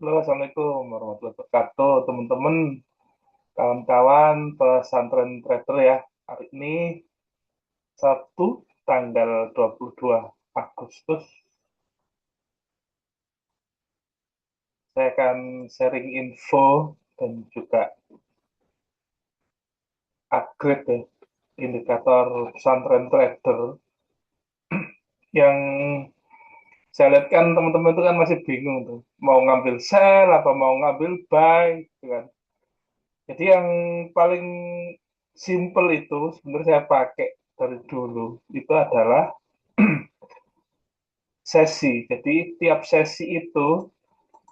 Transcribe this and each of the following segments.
Halo, Assalamualaikum warahmatullahi wabarakatuh, teman-teman, kawan-kawan pesantren trader ya. Hari ini Sabtu, tanggal 22 Agustus, saya akan sharing info dan juga upgrade ya, indikator pesantren trader yang saya lihat kan teman-teman itu kan masih bingung tuh, mau ngambil sell apa mau ngambil buy, gitu kan. Jadi yang paling simple itu sebenarnya saya pakai dari dulu itu adalah sesi. Jadi tiap sesi itu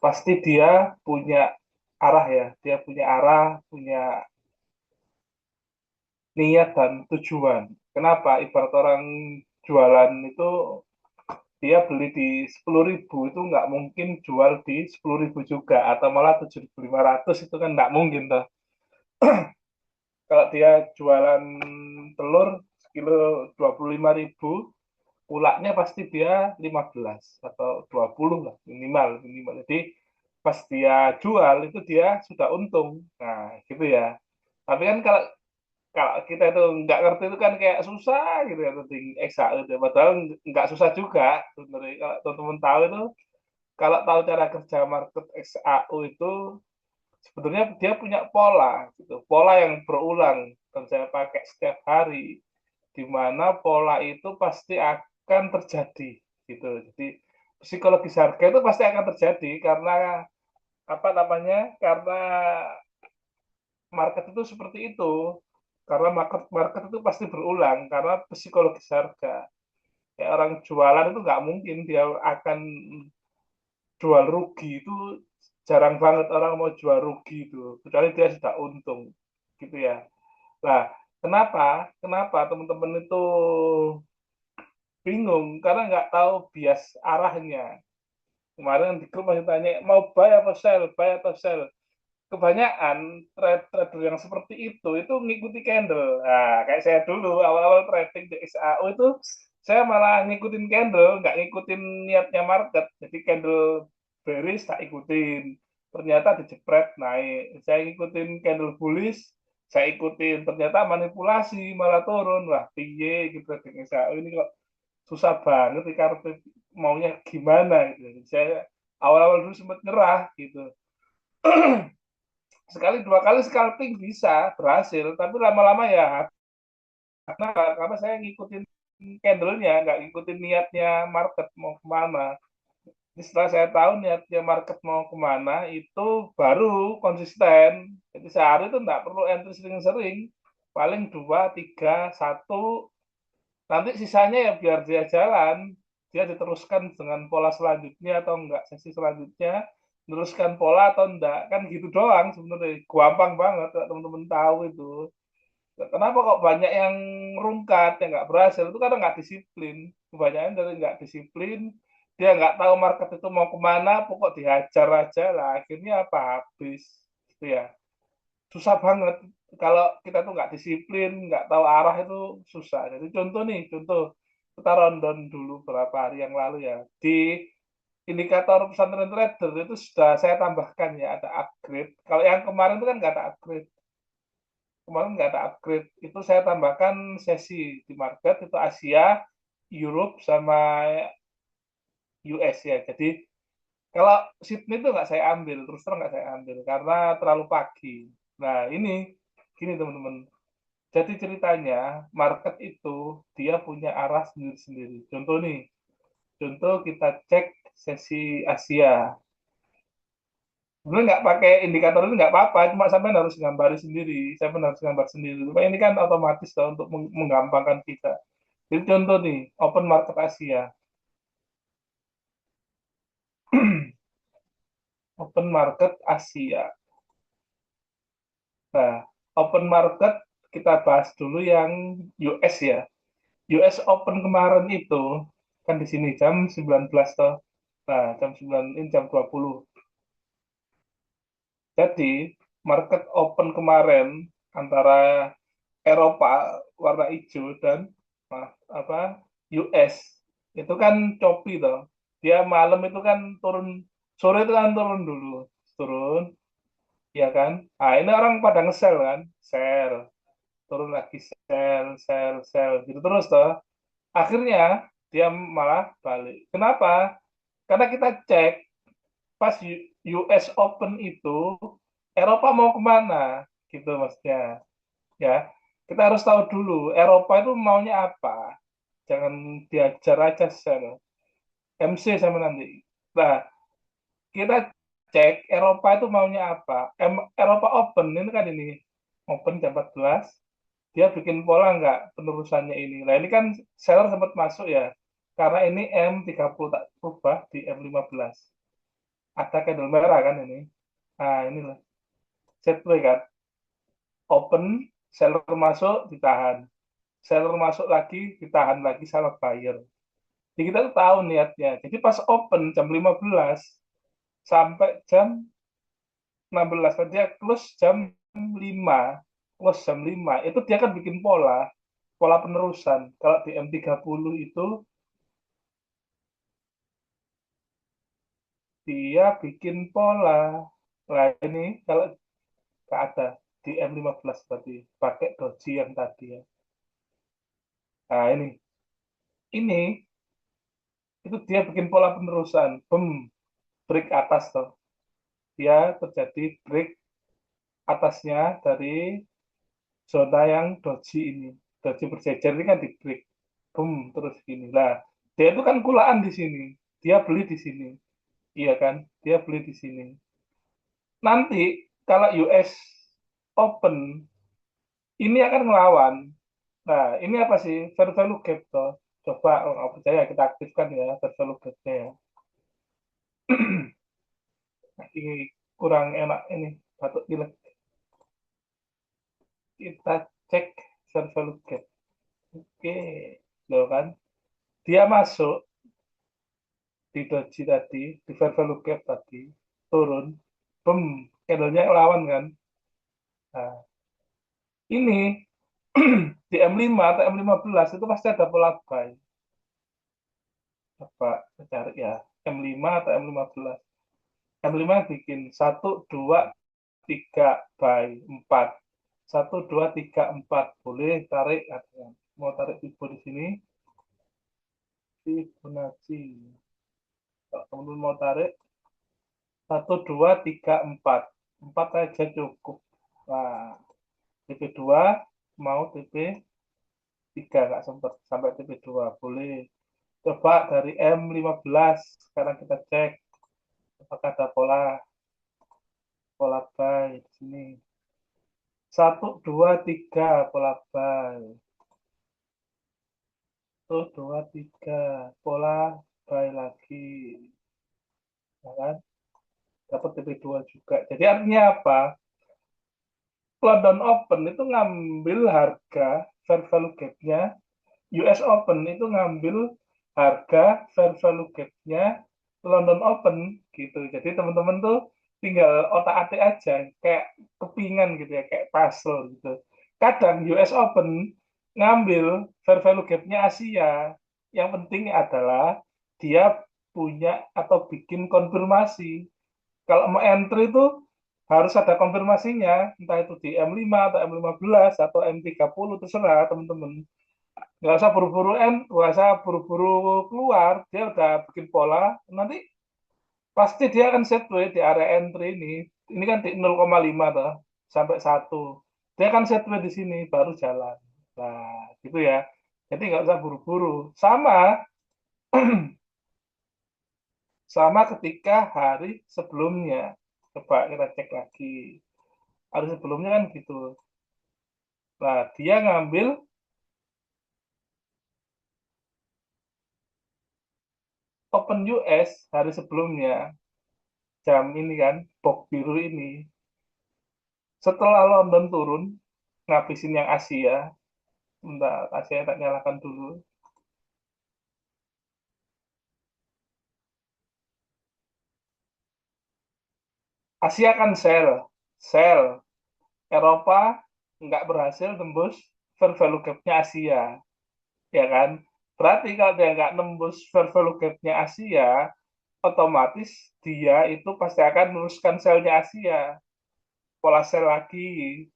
pasti dia punya arah ya, dia punya arah, punya niat dan tujuan. Kenapa? Ibarat orang jualan itu dia beli di 10.000 itu nggak mungkin jual di 10.000 juga atau malah 7.500 itu kan nggak mungkin toh. Kalau dia jualan telur sekilo 25.000, pulaknya pasti dia 15 atau 20 lah minimal minimal. Jadi pas dia jual itu dia sudah untung. Nah, gitu ya. Tapi kan kalau kalau kita itu nggak ngerti itu kan kayak susah gitu ya trading XAU itu. Padahal nggak susah juga sebenarnya. Kalau teman-teman tahu itu, kalau tahu cara kerja market XAU itu sebetulnya dia punya pola gitu. Pola yang berulang dan saya pakai setiap hari, di mana pola itu pasti akan terjadi gitu. Jadi psikologis harga itu pasti akan terjadi karena apa namanya? Karena market itu seperti itu. Karena market market itu pasti berulang karena psikologis harga. Kayak orang jualan itu nggak mungkin dia akan jual rugi itu, jarang banget orang mau jual rugi itu kecuali dia sudah untung gitu ya. Nah, kenapa? Kenapa teman-teman itu bingung karena nggak tahu bias arahnya. Kemarin di grup masih tanya mau buy atau sell. Kebanyakan trader yang seperti itu ngikuti candle. Nah, kayak saya dulu awal-awal trading di XAU itu saya malah ngikutin candle, nggak ngikutin niatnya market. Jadi candle bearish tak ikutin. Ternyata dijepret naik. Saya ngikutin candle bullish, saya ikutin. Ternyata manipulasi malah turun. Wah, piye gitu trading XAU ini kok susah banget nih karena maunya gimana gitu. Saya awal-awal dulu sempat nyerah gitu. Sekali dua kali scalping bisa berhasil, tapi lama-lama ya karena saya ngikutin candlenya, nggak ngikutin niatnya market mau kemana. Jadi setelah saya tahu niatnya market mau kemana, itu baru konsisten. Jadi sehari itu nggak perlu entry sering-sering, paling dua tiga satu, nanti sisanya ya biar dia jalan, dia diteruskan dengan pola selanjutnya atau enggak, sesi selanjutnya meneruskan pola atau enggak, kan gitu doang sebenarnya, gampang banget kalau teman-teman tahu itu. Kenapa kok banyak yang rungkat yang nggak berhasil itu karena nggak disiplin. Kebanyakan dari nggak disiplin, dia nggak tahu market itu mau kemana, pokok dihajar aja lah, akhirnya apa habis gitu ya. Susah banget kalau kita tuh nggak disiplin, nggak tahu arah itu susah. Jadi contoh nih, contoh kita rundown dulu beberapa hari yang lalu ya, di indikator pesantren trader itu sudah saya tambahkan ya ada upgrade. Kalau yang kemarin itu kan nggak ada upgrade, kemarin nggak ada upgrade, itu saya tambahkan sesi di market itu Asia, Europe sama US ya. Jadi kalau Sydney itu nggak saya ambil, terus terang nggak saya ambil karena terlalu pagi. Nah ini gini teman-teman. Jadi ceritanya market itu dia punya arah sendiri-sendiri. Contoh nih, contoh kita cek sesi Asia. Sebenarnya nggak pakai indikator itu nggak apa-apa, cuma sampai harus gambari sendiri. Saya harus gambar sendiri. Cuma ini kan otomatis toh, untuk menggampangkan kita. Jadi contoh nih, open market Asia. Open market Asia. Nah, open market kita bahas dulu yang US ya. US Open kemarin itu kan di sini jam 19 toh. Nah, jam 9 ini jam 20. Jadi, market open kemarin antara Eropa warna hijau dan apa US itu kan choppy toh. Dia malam itu kan turun Sore itu kan turun dulu, turun, ya kan? Nah, ini orang pada nge-sell kan, sell, turun lagi sell, sell, sell, gitu terus toh. Akhirnya dia malah balik. Kenapa? Karena kita cek pas US Open itu Eropa mau kemana, gitu maksudnya. Ya, kita harus tahu dulu Eropa itu maunya apa. Jangan diajar aja sel. MC sama nanti. Nah, kita cek Eropa itu maunya apa. Eropa Open ini kan ini Open jam 14. Dia bikin pola nggak penerusannya ini. Nah ini kan seller sempat masuk ya. Karena ini M30 tak ubah di M15. Ada candle merah kan ini. Nah ini loh. Setway kan. Open, seller masuk, ditahan. Seller masuk lagi, ditahan lagi sama buyer. Jadi kita tuh tahu niatnya. Jadi pas open jam 15 sampai jam 16 kan dia close jam 5, close jam 5 itu dia kan bikin pola, pola penerusan. Kalau di M30 itu dia bikin pola. Nah ini kalau nggak ada di M15 berarti pakai doji yang tadi ya. Nah ini itu dia bikin pola penerusan, bem, break atas tuh. Dia terjadi break atasnya dari zona yang doji ini. Doji berjejer ini kan di break, boom, terus gini. Lah, dia itu kan kulaan di sini. Dia beli di sini. Iya kan? Dia beli di sini. Nanti kalau US Open ini akan ngelawan. Nah, ini apa sih? Fair value gap toh. Coba kalau nggak percaya kita aktifkan ya fair value gap-nya ya. Ini kurang enak ini batuk pilek. Kita cek fair value gap. Oke, loh kan? Dia masuk di doji tadi, di fair value gap tadi, turun, boom, candlenya lawan kan. Nah, ini di M5 atau M15 itu pasti ada pola buy. Coba cari ya, M5 atau M15. M5 bikin 1, 2, 3 buy, 4. 1, 2, 3, 4. Boleh tarik, mau tarik Fibo di sini, Fibonacci. Kalau teman-teman mau tarik, 1, 2, 3, 4. 4 aja cukup. Nah, TP2 mau TP3 nggak sempat sampai TP2 boleh coba dari M15 sekarang kita cek apakah ada pola pola buy di sini 1, 2, 3 pola buy 1, 2, 3 pola buy lagi ya kan dapat TP2 juga jadi artinya apa London Open itu ngambil harga fair value gap-nya US Open itu ngambil harga fair value gap-nya London Open gitu. Jadi teman-teman tuh tinggal otak-atik aja, kayak kepingan gitu ya, kayak puzzle gitu. Kadang US Open ngambil fair value gap-nya Asia. Yang penting adalah dia punya atau bikin konfirmasi. Kalau mau entry itu harus ada konfirmasinya, entah itu di M5 atau M15 atau M30 terserah teman-teman nggak usah buru-buru nggak usah buru-buru keluar dia udah bikin pola nanti pasti dia akan setway di area entry ini kan di 0,5 tuh sampai 1 dia akan setway di sini baru jalan nah gitu ya jadi nggak usah buru-buru sama sama ketika hari sebelumnya coba kita cek lagi hari sebelumnya kan gitu nah dia ngambil Open US hari sebelumnya jam ini kan box biru ini setelah London turun, ngabisin yang Asia, bentar, Asia tak nyalakan dulu. Asia kan sell, sell. Eropa nggak berhasil tembus fair value gap-nya Asia, ya kan? Berarti kalau dia nggak nembus fair value gap-nya Asia, otomatis dia itu pasti akan meneruskan selnya Asia, pola sel lagi.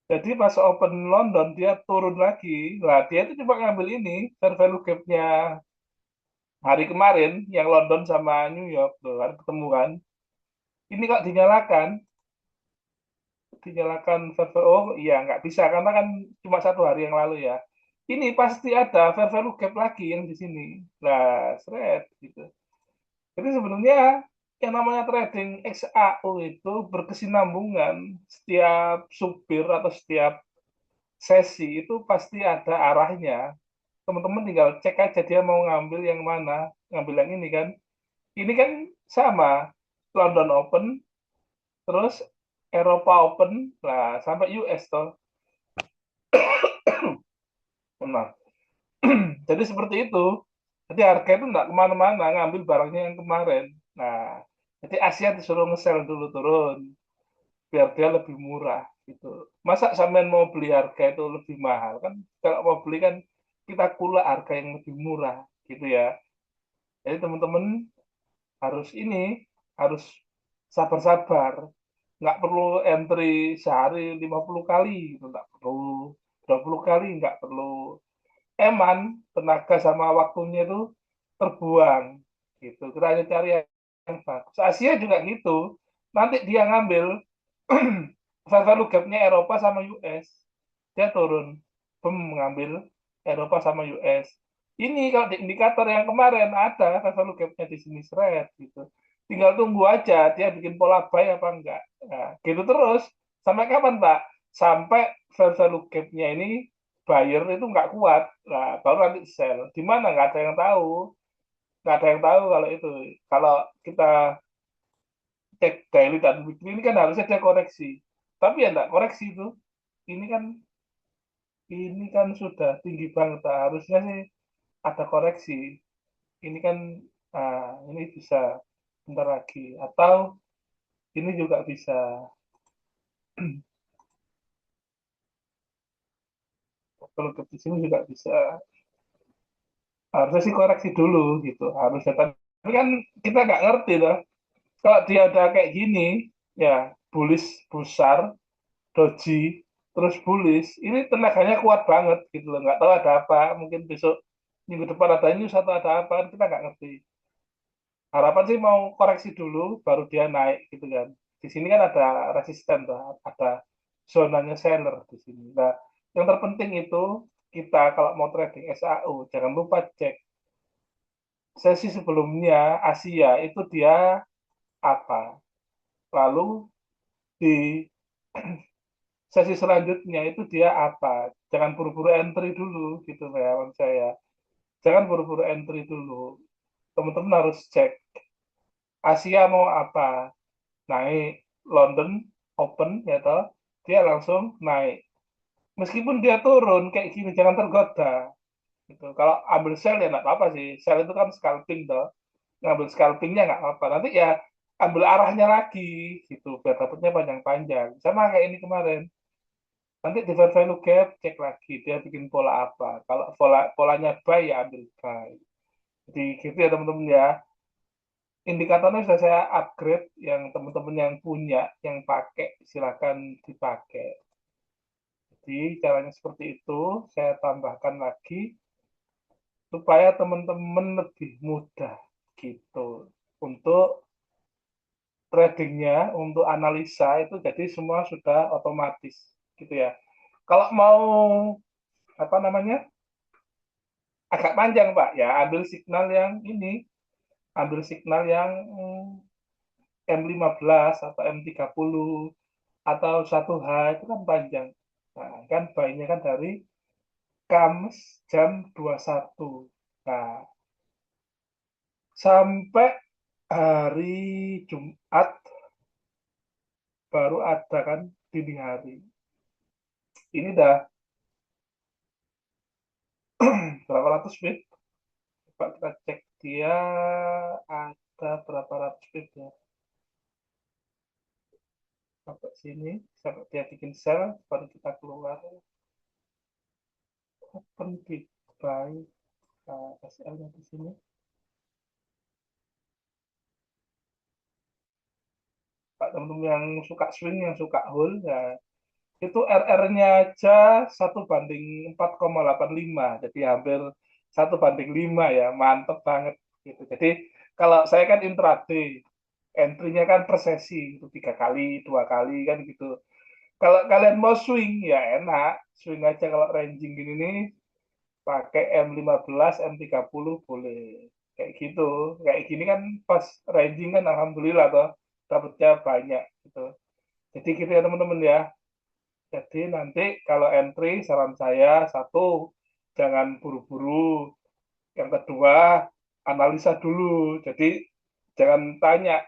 Jadi pas Open London dia turun lagi, lah dia itu cuma ngambil ini fair value gap-nya hari kemarin yang London sama New York tuh kan ketemu kan. Ini kok dinyalakan fair value, oh iya nggak bisa karena kan cuma 1 hari yang lalu ya. Ini pasti ada fair value gap lagi yang di sini. Nah, seret gitu. Jadi sebenarnya yang namanya trading XAU itu berkesinambungan. Setiap supir atau setiap sesi itu pasti ada arahnya. Teman-teman tinggal cek aja dia mau ngambil yang mana. Ngambil yang ini kan. Ini kan sama. London Open, terus Eropa Open, lah sampai US toh. Nah, jadi seperti itu. Jadi harga itu nggak kemana-mana, ngambil barangnya yang kemarin. Nah, jadi Asia disuruh nge-sell dulu turun, biar dia lebih murah gitu. Masa sampean mau beli harga itu lebih mahal kan? Kalau mau beli kan kita kula harga yang lebih murah gitu ya. Jadi teman-teman harus ini, harus sabar-sabar. Nggak perlu entry sehari 50 kali, gitu. Nggak perlu 20 kali, nggak perlu. Eman, tenaga sama waktunya itu terbuang. Gitu. Kita hanya cari yang bagus. Asia juga gitu. Nanti dia ngambil value gap-nya Eropa sama US. Dia turun. Bem, mengambil Eropa sama US. Ini kalau di indikator yang kemarin ada value gap-nya di sini seret gitu. Tinggal tunggu aja dia bikin pola buy apa enggak. Nah, gitu terus. Sampai kapan, Pak? Sampai value gap-nya ini buyer itu nggak kuat. Nah, baru nanti sell. Di mana nggak ada yang tahu. Nggak ada yang tahu kalau itu. Kalau kita cek daily dan weekly ini kan harusnya dia koreksi. Tapi ya enggak koreksi itu. Ini kan ini kan sudah tinggi banget. Nah, harusnya sih ada koreksi. Ini kan ini bisa bentar lagi. Atau ini juga bisa. Kalau ke sini juga bisa. Harusnya sih koreksi dulu gitu. Harusnya. Tapi kan kita nggak ngerti loh. Kalau dia udah kayak gini, ya bullish besar, doji, terus bullish, ini tenaganya kuat banget gitu loh. Nggak tahu ada apa, mungkin besok minggu depan ada news atau ada apa, kan kita nggak ngerti. Harapan sih mau koreksi dulu, baru dia naik gitu kan. Di sini kan ada resisten tuh, ada zonanya seller di sini. Nah, yang terpenting itu kita kalau mau trading SAU, jangan lupa cek sesi sebelumnya Asia itu dia apa. Lalu di sesi selanjutnya itu dia apa. Jangan buru-buru entry dulu gitu ya saya. Jangan buru-buru entry dulu. Teman-teman harus cek Asia mau apa. Naik London Open ya toh, dia langsung naik. Meskipun dia turun kayak gini jangan tergoda gitu. Kalau ambil sell ya nggak apa-apa sih. Sell itu kan scalping toh. Ngambil scalpingnya nggak apa-apa. Nanti ya ambil arahnya lagi gitu biar dapatnya panjang-panjang. Sama kayak ini kemarin. Nanti di fair value gap cek lagi dia bikin pola apa. Kalau polanya buy ya ambil buy. Jadi gitu ya teman-teman ya. Indikatornya sudah saya upgrade yang teman-teman yang punya, yang pakai silakan dipakai. Jadi caranya seperti itu, saya tambahkan lagi supaya teman-teman lebih mudah gitu untuk tradingnya, untuk analisa itu jadi semua sudah otomatis gitu ya. Kalau mau apa namanya agak panjang Pak ya, ambil signal yang ini, ambil signal yang M15 atau M30 atau 1H itu kan panjang. Nah, kan baiknya kan dari Kamis jam 21. Nah, sampai hari Jumat baru ada kan dini hari. Ini dah berapa ratus bit? Coba kita cek dia ada berapa ratus bit ya. Sampai sini, sampai dia bikin sel, baru kita keluar. Open bit buy, SL-nya di sini. teman-teman yang suka swing, yang suka hold, ya itu RR-nya aja 1:4,85, jadi hampir 1:5 ya, mantep banget gitu. Jadi kalau saya kan intraday, entry-nya kan per sesi, itu 3 kali, 2 kali kan gitu. Kalau kalian mau swing ya enak, swing aja kalau ranging gini nih, pakai M15, M30 boleh. Kayak gitu. Kayak gini kan pas ranging kan alhamdulillah toh dapatnya banyak gitu. Jadi gitu ya teman-teman ya. Jadi nanti kalau entry saran saya satu, jangan buru-buru. Yang kedua, analisa dulu. Jadi jangan tanya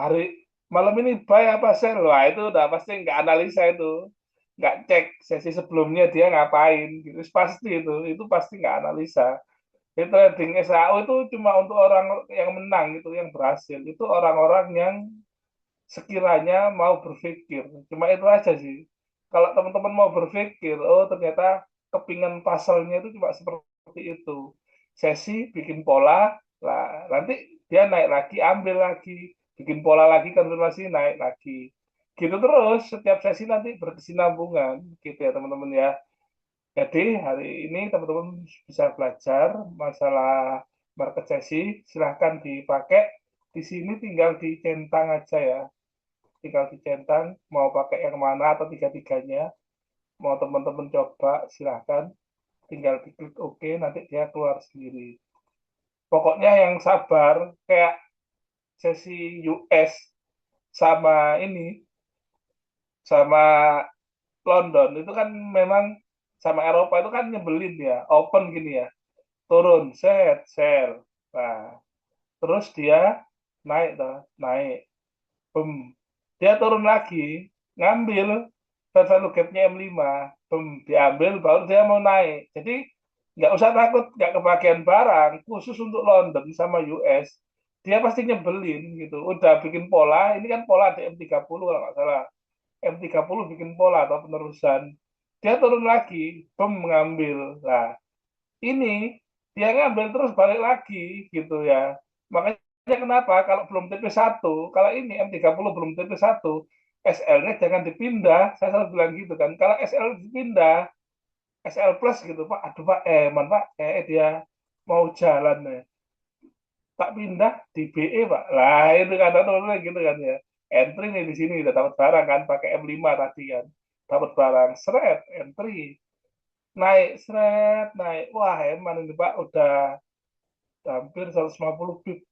hari malam ini buy apa sell. Wah itu udah pasti nggak analisa itu. Nggak cek sesi sebelumnya dia ngapain. Gitu. Pasti itu pasti nggak analisa. Jadi trading SAO itu cuma untuk orang yang menang itu, yang berhasil. Itu orang-orang yang sekiranya mau berpikir. Cuma itu aja sih. Kalau teman-teman mau berpikir, oh ternyata kepingan pasalnya itu cuma seperti itu. Sesi bikin pola, lah nanti dia naik lagi, ambil lagi, bikin pola lagi, konfirmasi naik lagi. Gitu terus, setiap sesi nanti berkesinambungan, gitu ya teman-teman ya. Jadi hari ini teman-teman bisa belajar masalah market sesi, silahkan dipakai. Di sini tinggal dicentang aja ya, tinggal dicentang mau pakai yang mana atau tiga-tiganya, mau teman-teman coba silahkan, tinggal diklik OK nanti dia keluar sendiri. Pokoknya yang sabar, kayak sesi US sama ini, sama London itu kan memang, sama Eropa itu kan nyebelin ya, open gini ya, turun set sell, nah terus dia naik tuh, naik boom, dia turun lagi, ngambil value gapnya M5, boom, diambil baru dia mau naik. Jadi nggak usah takut nggak kebagian barang, khusus untuk London sama US dia pasti nyebelin gitu. Udah bikin pola, ini kan pola di M30 kalau nggak salah, M30 bikin pola atau penerusan, dia turun lagi, boom, mengambil. Nah ini dia ngambil terus balik lagi gitu ya. Makanya kenapa kalau belum TP1, kalau ini M30 belum TP1, SL-nya jangan dipindah. Saya selalu bilang gitu kan. Kalau SL dipindah, SL plus gitu, Pak. Aduh Pak, man Pak, dia mau jalan ya. Tak pindah di BE Pak. Lah itu kata teman-teman gitu kan ya. Entry nih di sini udah dapat barang kan, pakai M5 tadi kan. Dapat barang, seret, entry. Naik, seret, naik. Wah, eman ini Pak, udah hampir 150 bit.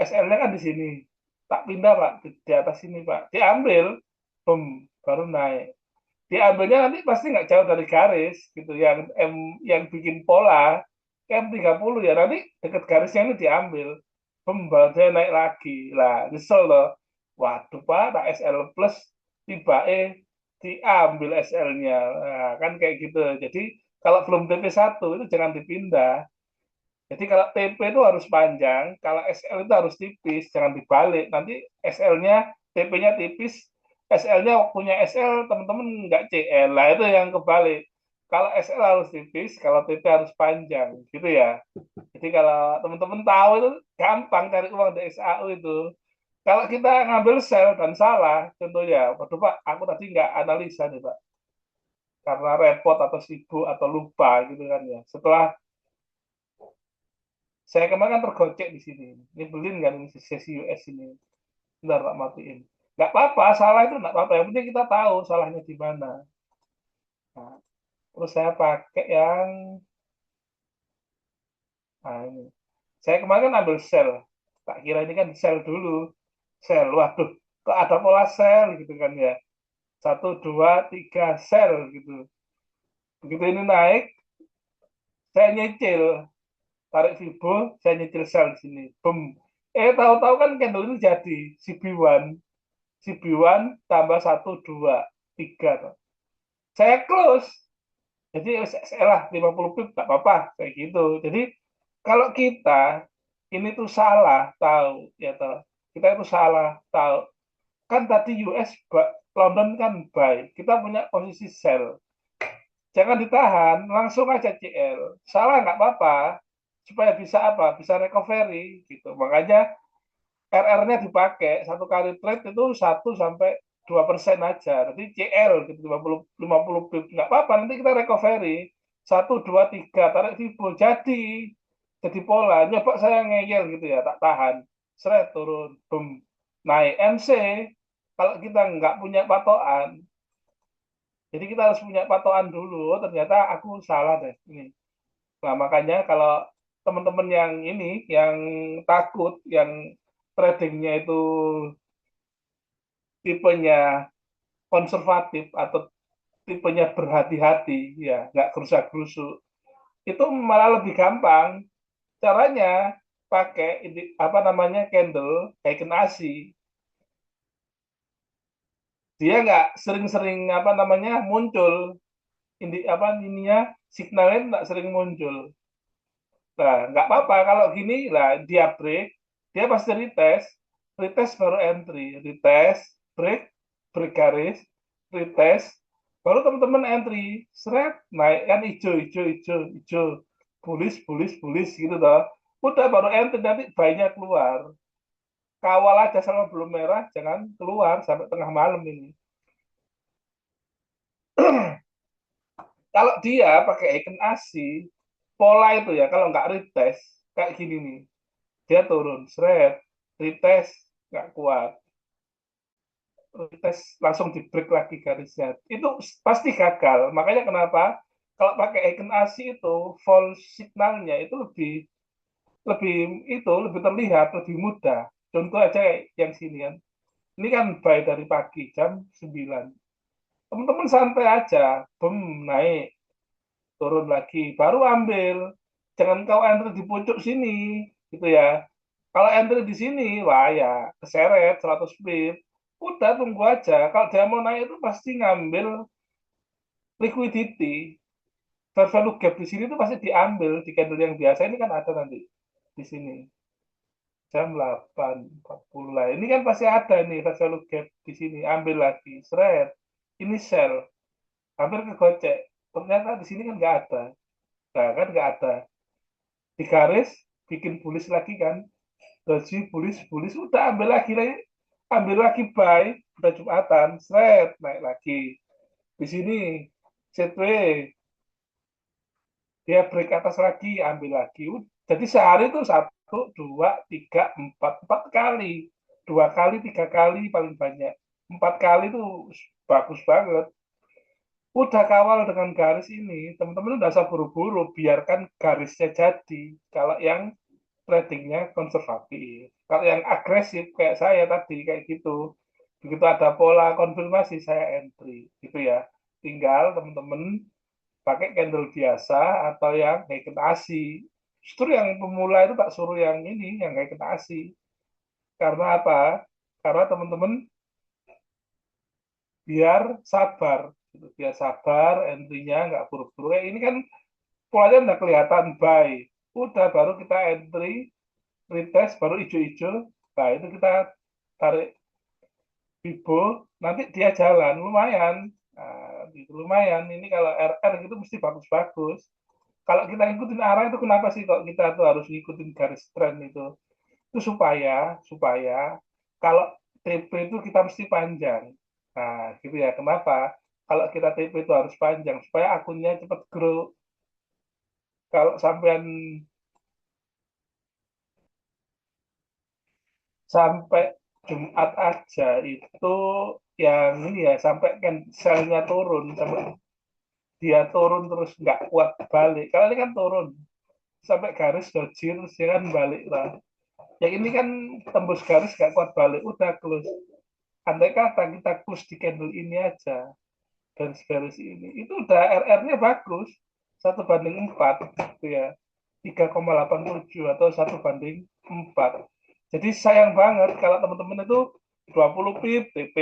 SL-nya kan di sini. Tak pindah Pak, di atas sini Pak. Diambil, boom, baru naik. Diambilnya nanti pasti nggak jauh dari garis gitu. Yang bikin pola M30 ya, nanti deket garisnya ini diambil. Boom, baru dia naik lagi. Lah, nyesel loh. Waduh Pak, tak SL plus tiba diambil SL-nya. Nah, kan kayak gitu. Jadi kalau belum TP1 itu jangan dipindah. Jadi kalau TP itu harus panjang, kalau SL itu harus tipis, jangan dibalik. Nanti SL-nya, TP-nya tipis, SL-nya waktunya SL, teman-teman nggak CL. Lah itu yang kebalik. Kalau SL harus tipis, kalau TP harus panjang, gitu ya. Jadi kalau teman-teman tahu itu gampang cari uang di SAU itu. Kalau kita ngambil sel dan salah, contohnya, waduh Pak, aku tadi nggak analisa nih Pak, karena repot atau sibuk atau lupa gitu kan ya. Setelah saya kemarin kan tergocek di sini. Nyebelin kan ini sesi US ini. Bentar, tak matiin. Nggak apa-apa, salah itu nggak apa-apa. Yang penting kita tahu salahnya di mana. Nah, terus saya pakai yang, nah ini. Saya kemarin kan ambil sel. Tak kira ini kan sel dulu. Sel, waduh, kok ada pola sel gitu kan ya. Satu, dua, tiga sel gitu. Begitu ini naik, saya nyicil. Tarik Vibo, saya nyicil sel di sini. Boom. Tahu-tahu kan candle ini jadi CB1. CB1 tambah satu 2 3 tuh. Saya close. Jadi saya lah 50 pip tak apa-apa kayak gitu. Jadi kalau kita ini tuh salah tahu ya toh. Kita itu salah tahu. Kan tadi US London kan buy. Kita punya posisi sell. Jangan ditahan, langsung aja CL. Salah nggak apa-apa supaya bisa apa? Bisa recovery gitu. Makanya RR-nya dipakai satu kali trade itu 1 sampai 2% aja. Nanti CL gitu 50 pip nggak apa-apa. Nanti kita recovery 1, 2, 3 tarik Fibo jadi pola. Nyoba saya ngeyel gitu ya, tak tahan. Seret turun, boom, naik MC. Kalau kita nggak punya patokan, jadi kita harus punya patokan dulu. Ternyata aku salah deh ini. Nah, makanya kalau teman-teman yang ini, yang takut, yang tradingnya itu tipenya konservatif atau tipenya berhati-hati, ya nggak gerusak-gerusuk, itu malah lebih gampang. Caranya pakai ini, apa namanya, candle kayak ASI. Dia nggak sering-sering apa namanya muncul, ini apa ininya, signalnya nggak sering muncul. Nah, nggak apa-apa kalau gini lah, dia break, dia pasti retest, retest baru entry, retest, break, break garis, retest, baru teman-teman entry, seret, naik kan hijau, hijau, hijau, hijau, bullish, bullish, bullish gitu toh. Udah baru entry, nanti buy-nya keluar. Kawal aja sama belum merah, jangan keluar sampai tengah malam ini. Kalau dia pakai icon ASI, pola itu ya, kalau nggak retest, kayak gini nih, dia turun, seret, retest, nggak kuat, retest langsung di break lagi garisnya. Itu pasti gagal. Makanya kenapa kalau pakai icon ASI itu, false signalnya itu lebih lebih lebih terlihat, lebih mudah. Contoh aja yang sini kan. Ini kan buy dari pagi jam 9. Teman-teman santai aja, bem, naik, turun lagi, baru ambil. Jangan kau entry di pucuk sini, gitu ya. Kalau entry di sini, wah ya, keseret 100 pip. Udah tunggu aja. Kalau dia mau naik itu pasti ngambil liquidity. Fair value gap di sini tuh pasti diambil di candle yang biasa. Ini kan ada nanti di sini. Jam 8.40 lah. Ini kan pasti ada nih fair value gap di sini. Ambil lagi. Seret. Ini sell. Hampir kegocek. Ternyata di sini kan nggak ada. Nah, kan nggak ada. Di garis, bikin bullish lagi kan. Doji, bullish, bullish. Udah ambil lagi buy. Udah Jumatan. Seret. Naik lagi. Di sini setway, dia break atas lagi, ambil lagi. Jadi sehari itu 1, 2, 3, 4 kali, 2 kali, 3 kali paling banyak, 4 kali itu bagus banget. Udah kawal dengan garis ini, teman-teman udah usah buru-buru, biarkan garisnya jadi. Kalau yang tradingnya konservatif, kalau yang agresif kayak saya tadi kayak gitu, begitu ada pola konfirmasi saya entry, gitu ya. Tinggal teman-teman pakai candle biasa atau yang kayak ASI. Justru yang pemula itu tak suruh yang ini, yang kayak ASI. Karena apa? Karena teman-teman biar sabar, gitu. Biar sabar, entry-nya nggak buru-buru. Ini kan polanya udah kelihatan buy. Udah baru kita entry, retest, baru hijau-hijau. Nah, itu kita tarik Bibo, nanti dia jalan, lumayan. Nah, gitu, lumayan. Ini kalau RR gitu mesti bagus-bagus. Kalau kita ngikutin arah itu, kenapa sih kok kita tuh harus ngikutin garis tren itu? Itu supaya supaya kalau TP itu kita mesti panjang. Nah, gitu ya. Kenapa? Kalau kita TP itu harus panjang supaya akunnya cepat grow. Kalau sampean sampai Jumat aja itu yang ini ya, sampai kan selnya turun, sampai dia turun terus nggak kuat balik. Kalau ini kan turun sampai garis doji terus dia kan balik lah. Yang ini kan tembus garis nggak kuat balik, udah close. Andai kata kita close di candle ini aja, garis-garis ini, itu udah RR-nya bagus, 1/4 gitu ya, 3,87 atau 1/4. Jadi sayang banget kalau teman-teman itu 20 pip TP,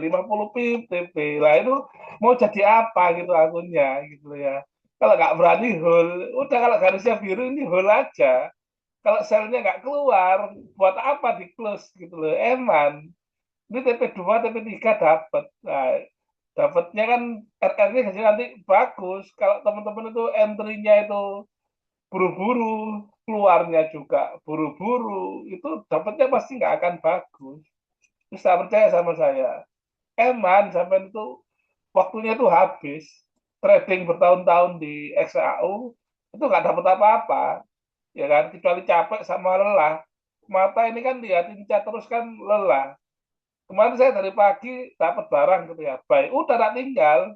50 pip TP lah, itu mau jadi apa gitu akunnya gitu ya. Kalau nggak berani hold, udah, kalau garisnya biru ini hold aja. Kalau selnya nggak keluar, buat apa di close gitu loh, eman. Ini TP2, TP3 dapat. Nah, dapatnya kan RR-nya nanti bagus. Kalau teman-teman itu entry-nya itu buru-buru, keluarnya juga buru-buru, itu dapatnya pasti nggak akan bagus. Terus tak percaya sama saya. Eman sampai itu waktunya tuh habis. Trading bertahun-tahun di XAU itu nggak dapat apa-apa, ya kan? Kecuali capek sama lelah. Mata ini kan liatin chat terus kan lelah. Kemarin saya dari pagi dapat barang gitu ya. Baik, udah tak tinggal.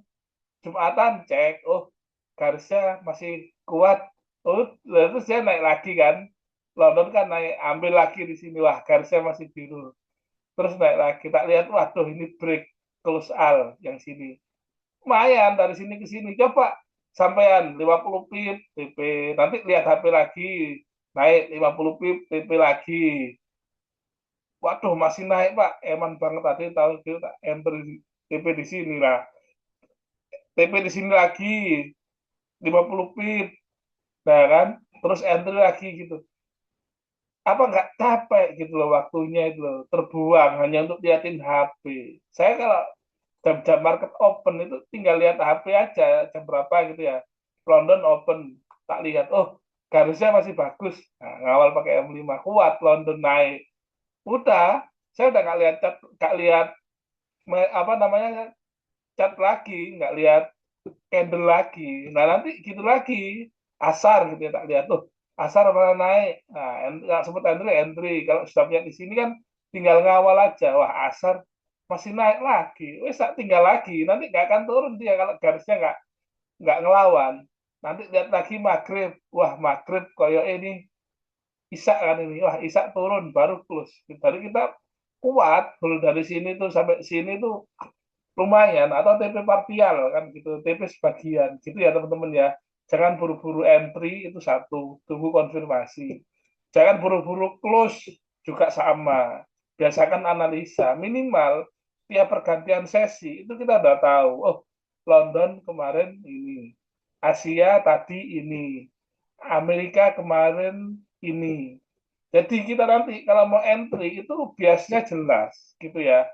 Jumatan cek, oh garisnya masih kuat. Oh, terus saya naik lagi kan. London kan naik, ambil lagi di sini. Wah, garisnya masih biru. Terus naik lagi, tak lihat, waduh ini break close all yang sini. Lumayan dari sini ke sini. Coba sampean 50 pip TP. Nanti lihat HP lagi. Naik 50 pip TP lagi. Waduh masih naik Pak. Eman banget tadi tahu kita enter TP di sini lah. TP di sini lagi 50 pip. Nah kan. Terus enter lagi gitu. Apa nggak capek gitu loh waktunya itu loh. Terbuang hanya untuk liatin HP. Saya kalau jam-jam market open itu tinggal lihat HP aja jam berapa gitu ya. London open, tak lihat, oh garisnya masih bagus. Nah, ngawal pakai M5 kuat, London naik. Udah, saya udah nggak lihat cat, nggak lihat apa namanya cat lagi, nggak lihat candle lagi. Nah nanti gitu lagi, asar gitu ya tak lihat tuh. Asar mana naik, nah nggak sebut entry entry. Kalau sudah punya di sini kan tinggal ngawal aja. Wah asar masih naik lagi, wes tak tinggal lagi. Nanti nggak akan turun dia kalau garisnya nggak ngelawan. Nanti lihat lagi maghrib, wah maghrib koyo ini Isak kan ini, wah Isak turun baru close. Jadi kita kuat, dulu dari sini tuh sampai sini tuh lumayan atau TP parsial kan gitu, TP sebagian gitu ya teman-teman ya. Jangan buru-buru entry itu satu, tunggu konfirmasi. Jangan buru-buru close juga sama. Biasakan analisa minimal tiap pergantian sesi itu kita udah tahu. Oh, London kemarin ini, Asia tadi ini, Amerika kemarin ini. Jadi kita nanti kalau mau entry itu biasanya jelas gitu ya.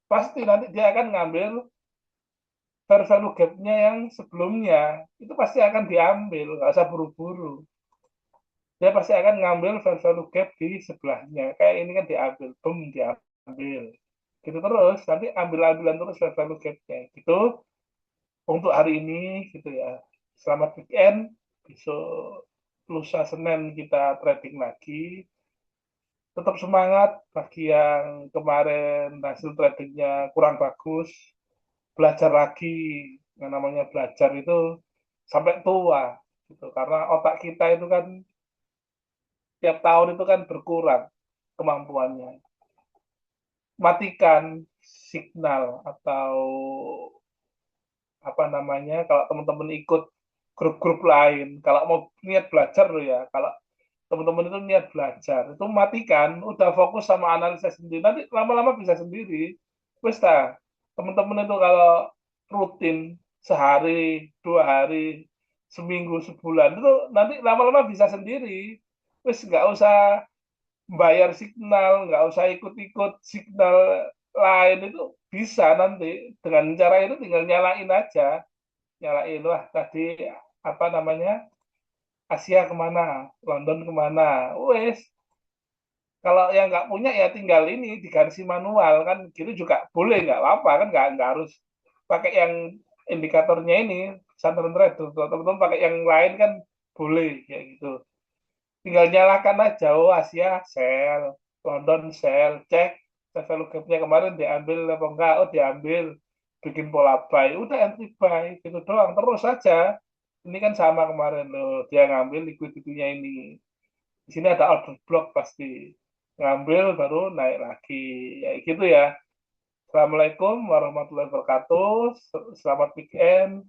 Pasti nanti dia akan ngambil fair value gap-nya yang sebelumnya itu pasti akan diambil, nggak usah buru-buru. Dia pasti akan ngambil fair value gap di sebelahnya. Kayak ini kan diambil, boom diambil. Gitu terus, nanti ambil-ambilan terus fair value gap-nya. Gitu untuk hari ini gitu ya. Selamat weekend. Besok lusa Senin kita trading lagi. Tetap semangat bagi yang kemarin hasil tradingnya kurang bagus. Belajar lagi, yang namanya belajar itu sampai tua gitu karena otak kita itu kan tiap tahun itu kan berkurang kemampuannya. Matikan signal atau apa namanya kalau teman-teman ikut grup-grup lain kalau mau niat belajar loh ya, kalau teman-teman itu niat belajar itu matikan, udah fokus sama analisa sendiri, nanti lama-lama bisa sendiri. Wes teman-teman itu kalau rutin sehari 2 hari seminggu sebulan itu nanti lama-lama bisa sendiri. Wes nggak usah bayar signal, nggak usah ikut-ikut signal lain, itu bisa nanti dengan cara itu tinggal nyalain aja, nyalain wah tadi apa namanya Asia kemana, London kemana, wes kalau yang nggak punya ya tinggal ini diganti manual kan gitu juga boleh, nggak apa-apa kan, nggak harus pakai yang indikatornya ini Southern Trade tuh teman-teman, pakai yang lain kan boleh kayak gitu, tinggal nyalakan aja. Oh Asia sell, London sell, cek value gap-nya kemarin diambil apa enggak, oh diambil, bikin pola buy, udah entry buy gitu doang terus saja. Ini kan sama kemarin loh, dia ngambil liquidity-nya ini, di sini ada order block pasti ngambil baru naik lagi ya gitu ya. Assalamualaikum warahmatullahi wabarakatuh, selamat weekend.